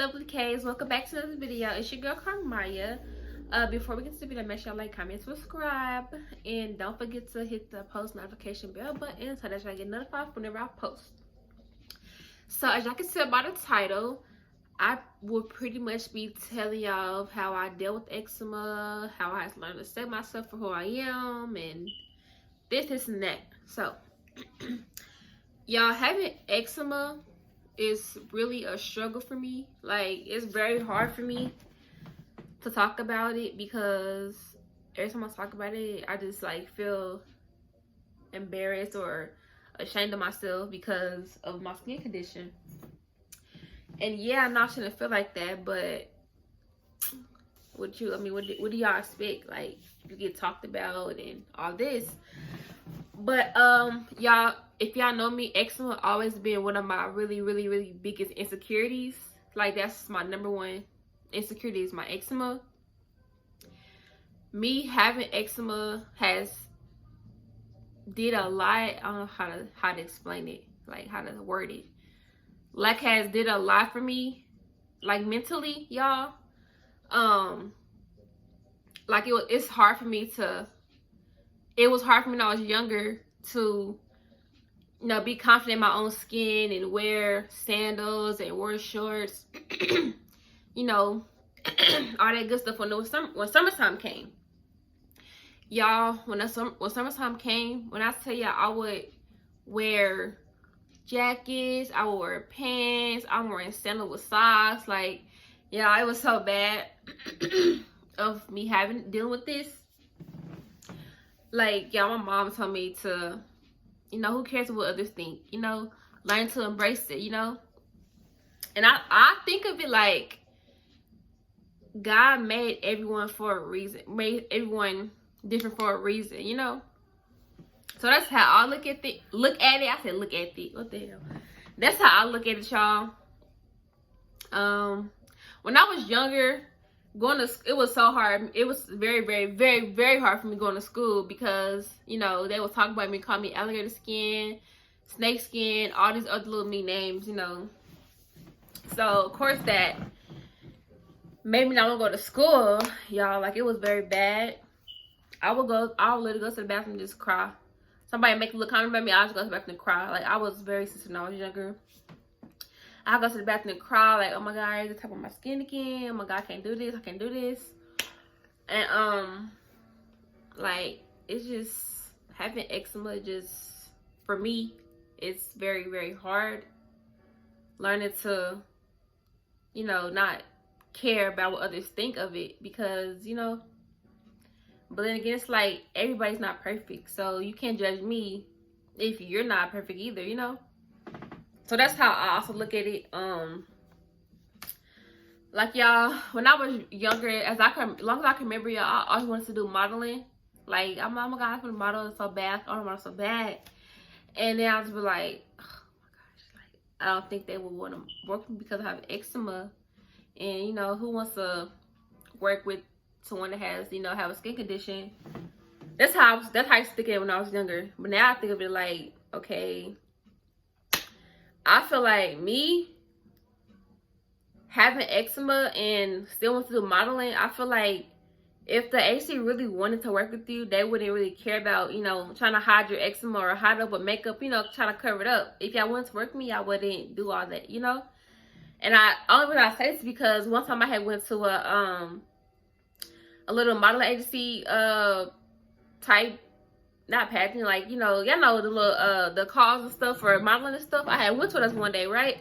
lovely K's? Welcome back to another video. It's your girl Carmaya. Before we get to the video, make sure you like, comment, subscribe, and don't forget to hit the post notification bell button so that y'all get notified whenever I post. So as y'all can see by the title, I will pretty much be telling y'all how I deal with eczema, how I learned to accept myself for who I am, and this and that. So y'all, having eczema is really a struggle for me. Like, it's very hard for me to talk about it because every time I talk about it, I just like feel embarrassed or ashamed of myself because of my skin condition. And yeah, I know I shouldn't feel like that, but what do y'all expect? Like, you get talked about and all this. But y'all, if y'all know me, eczema always been one of my really biggest insecurities. Like, that's my number one insecurity is my eczema. Me having eczema has did a lot. I don't know how to explain it, like how to word it. Like, has did a lot for me, like mentally, y'all. Like it's hard for me to. It was hard for me when I was younger to, you know, be confident in my own skin and wear sandals and wear shorts, you know, all that good stuff when summertime came. Y'all, when summertime came, when I tell y'all, I would wear jackets, I would wear pants, I'm wearing sandals with socks. Like, yeah, it was so bad of me dealing with this. Like, y'all, my mom told me to, you know, who cares what others think, you know, learn to embrace it, you know. And I think of it like God made everyone for a reason, made everyone different for a reason, you know. So that's how I look at it. I said look at it. What the hell? That's how I look at it, y'all. When I was younger, it was so hard. It was very hard for me going to school because, you know, they would talk about me, call me alligator skin, snake skin, all these other little mean names, you know. So of course that made me not want to go to school, y'all. Like, it was very bad. I would literally go to the bathroom and just cry. Somebody make a little comment about me, I just go to the bathroom and cry. Like, I was very sensitive when I was younger. I go to the bathroom and cry, like, oh my God, I just tap on my skin again. Oh my God, I can't do this. I can't do this. And, like, it's just, having eczema just, for me, it's very hard. Learning to, you know, not care about what others think of it because, you know, but then again, it's like, everybody's not perfect. So you can't judge me if you're not perfect either, you know? So that's how I also look at it. Like, y'all, when I was younger, as long as I can remember, y'all, I always wanted to do modeling. Like, oh my God, I want to model so bad. I want to model so bad. And then I was like, oh my gosh, like, I don't think they would want to work with me because I have eczema. And, you know, who wants to work with someone that has, you know, have a skin condition? That's how I used to think of it when I was younger. But now I think of it like, okay, I feel like me having eczema and still want to do modeling, I feel like if the agency really wanted to work with you, they wouldn't really care about, you know, trying to hide your eczema or hide up with makeup, you know, trying to cover it up. If y'all wanted to work with me, I wouldn't do all that, you know. And only reason I say this is because one time I had went to a little modeling agency type, not pageant, like, you know, y'all know the little the calls and stuff for modeling and stuff. I had went to this one day, right?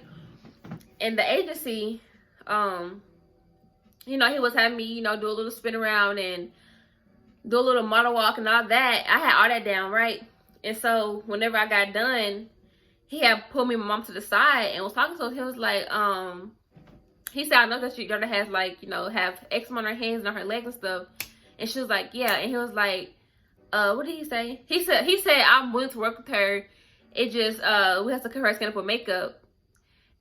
And the agency, you know, he was having me, you know, do a little spin around and do a little model walk and all that. I had all that down, right? And so whenever I got done, he had pulled me and my mom to the side and was talking to us. He was like, he said, I know that your daughter has, like, you know, have eczema on her hands and on her legs and stuff. And she was like, yeah. And he was like, what did he say? He said I'm willing to work with her. It just, we have to cover her skin up with makeup.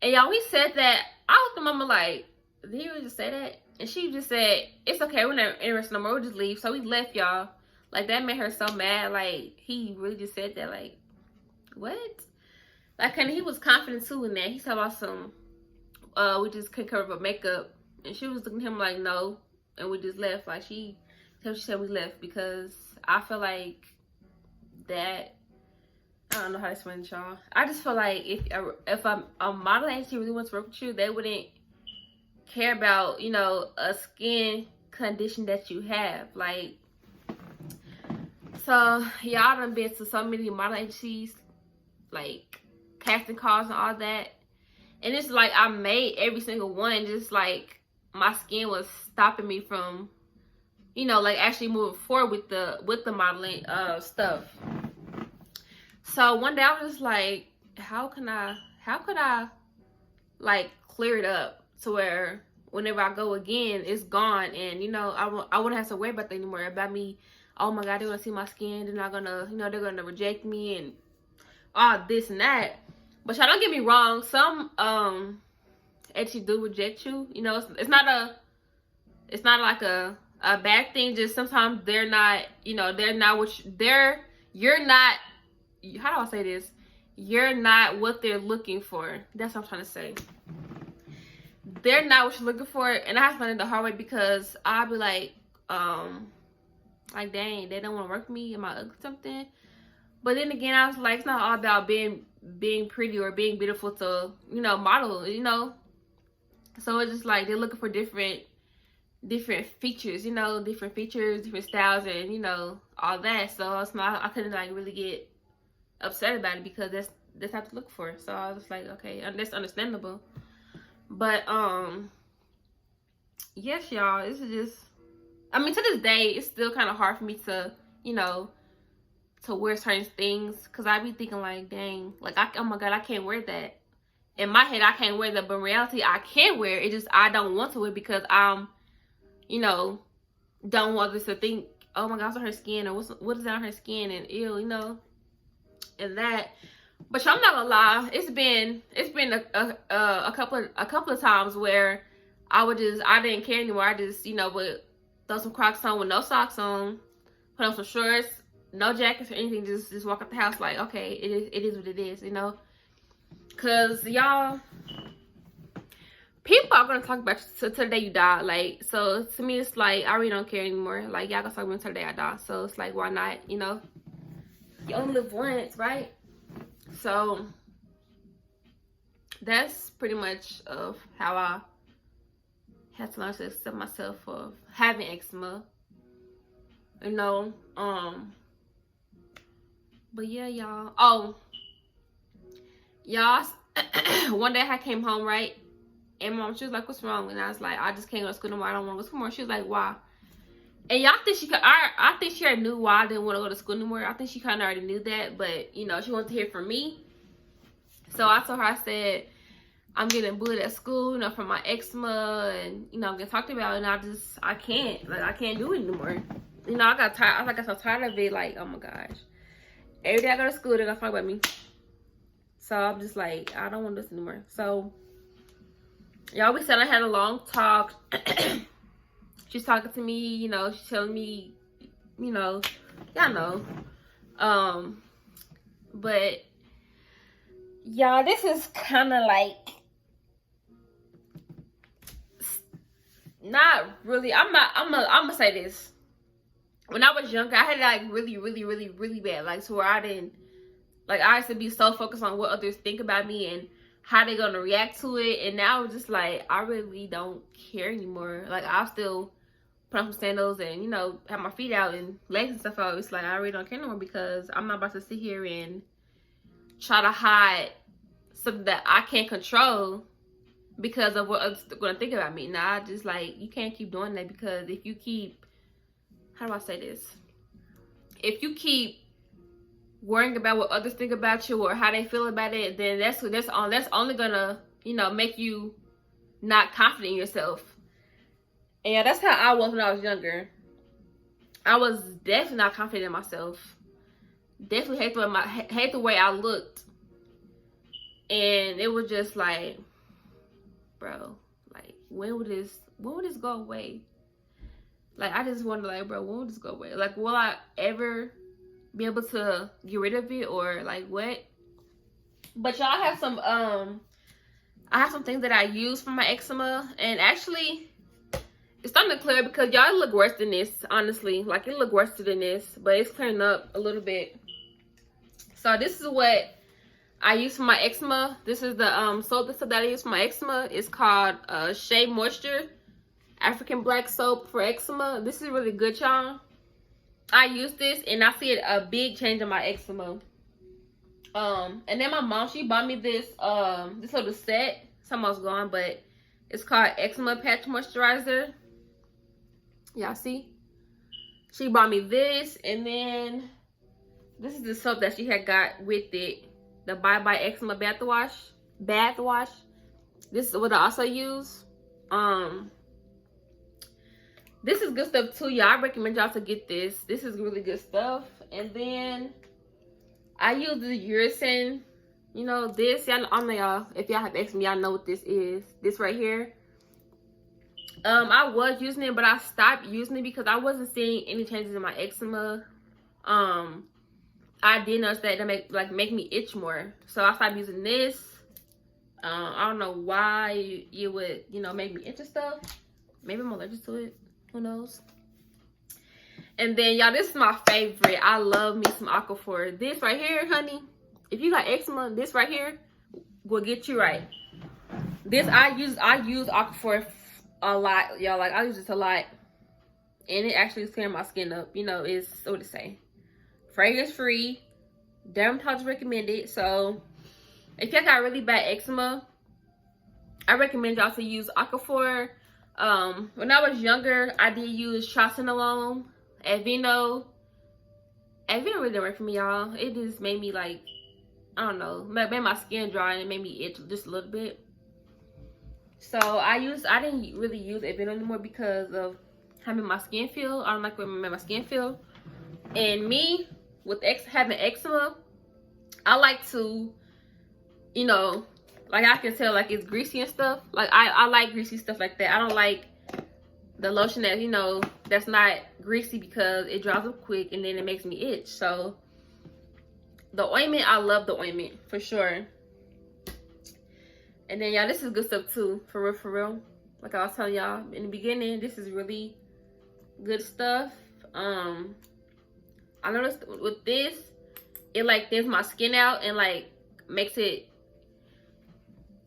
And y'all, we said that. I was the mama like, did he really just say that? And she just said, it's okay, we're not interested no more, we'll just leave. So we left, y'all. Like, that made her so mad. Like, he really just said that. Like, what? Like, and he was confident too in that. He talking about some, we just couldn't cover up makeup, and she was looking at him like no, and we just left. Like she said we left because I feel like that. I don't know how to explain it, y'all. I just feel like if a model agency really wants to work with you, they wouldn't care about, you know, a skin condition that you have. Like, so y'all done been to so many model agencies, like casting calls and all that, and it's like I made every single one, just like my skin was stopping me from, you know, like actually moving forward with the modeling stuff. So one day I was just like, how could I like clear it up to where whenever I go again, it's gone, and you know, I wouldn't have to worry about that anymore, about me, oh my god, they're gonna see my skin, they're not gonna, you know, they're gonna reject me and all this and that. But y'all, don't get me wrong, some actually do reject you. You know, it's not like a bad thing, just sometimes they're not, you know, they're not what you're not, how do I say this? You're not what they're looking for. That's what I'm trying to say. They're not what you're looking for, and I have to learn it the hard way because I'll be like dang, they don't want to work with me. Am I ugly or something? But then again, I was like, it's not all about being pretty or being beautiful to, you know, model, you know. So it's just like they're looking for different features, you know, different styles, and you know, all that. So it's not, I couldn't like really get upset about it because that's what to look for. So I was like, okay, that's understandable. But yes, y'all, this is just, I mean, to this day it's still kind of hard for me to, you know, to wear certain things, because I be thinking like, dang, like oh my god, I can't wear that. In my head I can't wear that, but in reality I can wear it. It's just I don't want to wear it because I'm, you know, don't want this to think, oh my god, what's on her skin, or what is that on her skin, and ew, you know, and that. But I'm not gonna lie, it's been a couple of times where I didn't care anymore. I just, you know, would throw some Crocs on with no socks on, put on some shorts, no jackets or anything, just walk out the house like, okay, it is what it is, you know. Cause y'all, people are gonna talk about you till the day you die. Like, so to me it's like I really don't care anymore. Like, y'all gonna talk about me till the day I die. So it's like, why not, you know? You only live once, right? So that's pretty much of how I had to learn to accept myself for having eczema, you know. But yeah, y'all. Oh, y'all, one day I came home, right, and mom, she was like, what's wrong? And I was like, I just can't go to school no more. I don't want to go to school anymore. She was like, why? And y'all think I think she already knew why I didn't want to go to school anymore. I think she kind of already knew that, but you know, she wanted to hear from me. So I told her, I said, I'm getting bullied at school, you know, from my eczema, and you know, I'm getting talked about, and I can't do it anymore. You know, I got tired. I got so tired of it. Like, oh my gosh, every day I go to school, they're gonna talk about me. So I'm just like, I don't want this anymore. So y'all, we said I had a long talk. She's talking to me, you know, she's telling me, you know, y'all know. But y'all, this is kind of like, not really, I'm gonna say this. When I was younger, I had it like really bad. Like, to where I didn't, like, I used to be so focused on what others think about me and how they're gonna react to it. And now it's just like, I really don't care anymore. Like, I'll still put on some sandals and, you know, have my feet out and legs and stuff out. It's like, I really don't care anymore, because I'm not about to sit here and try to hide something that I can't control because of what others are gonna think about me. Nah, I just, like, you can't keep doing that, because if you keep, how do I say this? If you keep worrying about what others think about you or how they feel about it, then that's only gonna, you know, make you not confident in yourself. And yeah, that's how I was when I was younger. I was definitely not confident in myself. Definitely hate the way I looked. And it was just like, bro, like, when would this go away? Like, I just wonder, like, bro, when will this go away? Like, will I ever be able to get rid of it, or like what? But y'all have some I have some things that I use for my eczema, and actually it's starting to clear because y'all, it look worse than this, honestly. Like, it look worse than this, but it's clearing up a little bit. So this is what I use for my eczema. This is the soap that I use for my eczema. It's called Shea Moisture African Black Soap for eczema. This is really good, y'all. I use this and I see a big change in my eczema. And then my mom, she bought me this this little set. It's almost gone, but it's called Eczema Patch Moisturizer. Y'all see? She bought me this, and then this is the soap that she had got with it. The Bye Bye Eczema Bath Wash. This is what I also use. This is good stuff too, y'all. I recommend y'all to get this. This is really good stuff. And then I use the uracil. You know, this, y'all, I know y'all, if y'all have eczema, y'all know what this is. This right here. I was using it, but I stopped using it because I wasn't seeing any changes in my eczema. I did notice that it make me itch more. So I stopped using this. I don't know why you would, you know, make me itch and stuff. Maybe I'm allergic to it. Who knows? And then, y'all, this is my favorite. I love me some Aquaphor. This right here, honey, if you got eczema, this right here will get you right. This, I use Aquaphor a lot, y'all. Like, I use this a lot. And it actually is clearing my skin up. You know, it's, what to say, fragrance free, dermatologist recommended. So, if y'all got really bad eczema, I recommend y'all to use Aquaphor. When I was younger, I did use Triamcinolone, Aveeno. Aveeno really didn't work for me, y'all. It just made me, like, I don't know, made my skin dry, and it made me itch just a little bit. So I didn't really use Aveeno anymore because of how my skin feel. I don't like what my skin feel. And me, with having eczema, I like to, you know, like, I can tell, like, it's greasy and stuff. Like, I like greasy stuff like that. I don't like the lotion that, you know, that's not greasy because it dries up quick and then it makes me itch. So, the ointment, I love the ointment, for sure. And then, y'all, this is good stuff, too. For real, for real. Like I was telling y'all in the beginning, this is really good stuff. I noticed with this, it, like, thins my skin out and, like, makes it,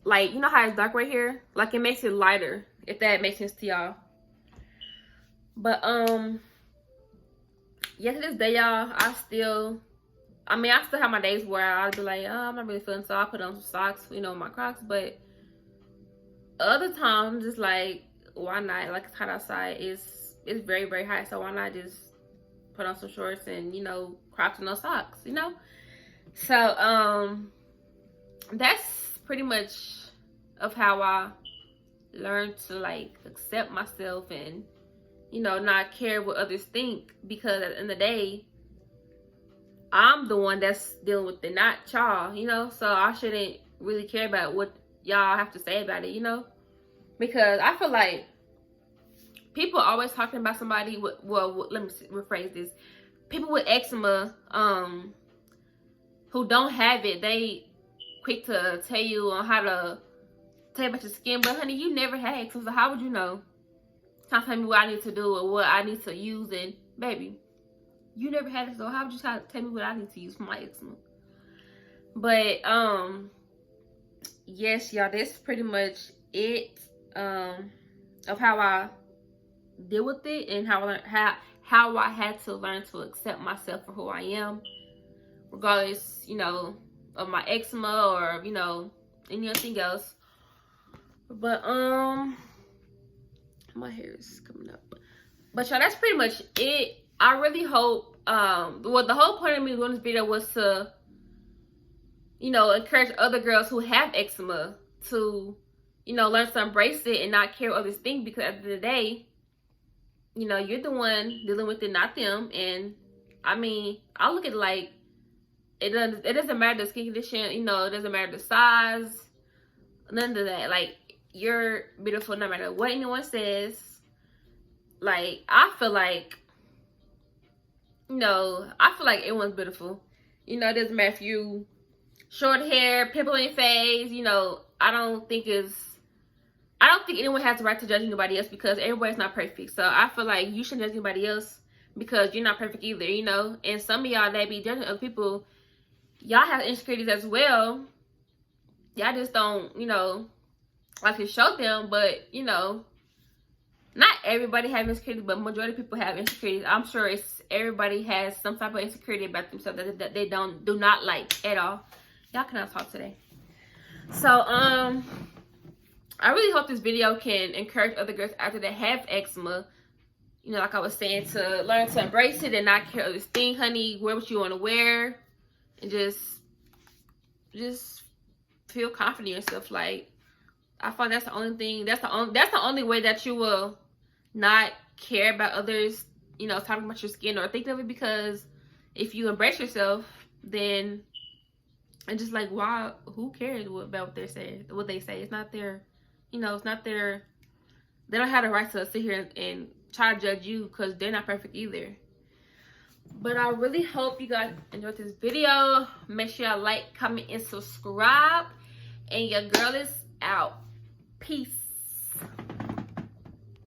like, you know how it's dark right here? Like, it makes it lighter, if that makes sense to y'all. But, yeah, to this day, y'all, I still have my days where I'll be like, oh, I'm not really feeling, so I'll put on some socks, you know, my Crocs. But other times, just like, why not? Like, it's hot outside. It's very, very hot, so why not just put on some shorts and, you know, Crocs and no socks, you know? So, that's pretty much of how I learned to, like, accept myself and, you know, not care what others think, because at the end of the day, I'm the one that's dealing with it, not y'all, you know? So I shouldn't really care about what y'all have to say about it, you know? Because I feel like people are always talking about somebody with, well, let me rephrase this. People with eczema, who don't have it, they quick to tell you on how to tell you about your skin. But honey, you never had eczema, so how would you know? Trying to tell me what I need to do or what I need to use, and baby, you never had it, so how would you try to tell me what I need to use for my eczema? But yes, y'all, that's pretty much it of how I deal with it and how I had to learn to accept myself for who I am, regardless, you know, of my eczema or, you know, anything else. But my hair is coming up. But y'all, that's pretty much it. I really hope well, the whole point of me doing this video was to, you know, encourage other girls who have eczema to, you know, learn to embrace it and not care what others think, because at the end of the day, you know, you're the one dealing with it, not them. And I mean, I look at it like it doesn't matter the skin condition, you know, it doesn't matter the size, none of that. Like, you're beautiful no matter what anyone says. Like, I feel like, you know, I feel like everyone's beautiful. You know, it doesn't matter if you short hair, pimple in your face, you know, I don't think anyone has the right to judge anybody else, because everybody's not perfect. So I feel like you shouldn't judge anybody else because you're not perfect either, you know. And some of y'all that be judging other people, y'all have insecurities as well. Y'all just don't, you know, like to show them. But, you know, not everybody have insecurities, but majority of people have insecurities. I'm sure everybody has some type of insecurity about themselves that they do not like at all. Y'all cannot talk today. So, I really hope this video can encourage other girls out there that have eczema. You know, like I was saying, to learn to embrace it and not care this thing, honey. Wear what you want to wear, and just feel confident in yourself. Like, I find that's the only thing. That's the only way that you will not care about others, you know, talking about your skin or thinking of it. Because if you embrace yourself, then and just like, why? Who cares about what they're saying? What they say? It's not their, you know, it's not their. They don't have the right to sit here and try to judge you, because they're not perfect either. But I really hope you guys enjoyed this video. Make sure y'all like, comment, and subscribe. And your girl is out. Peace.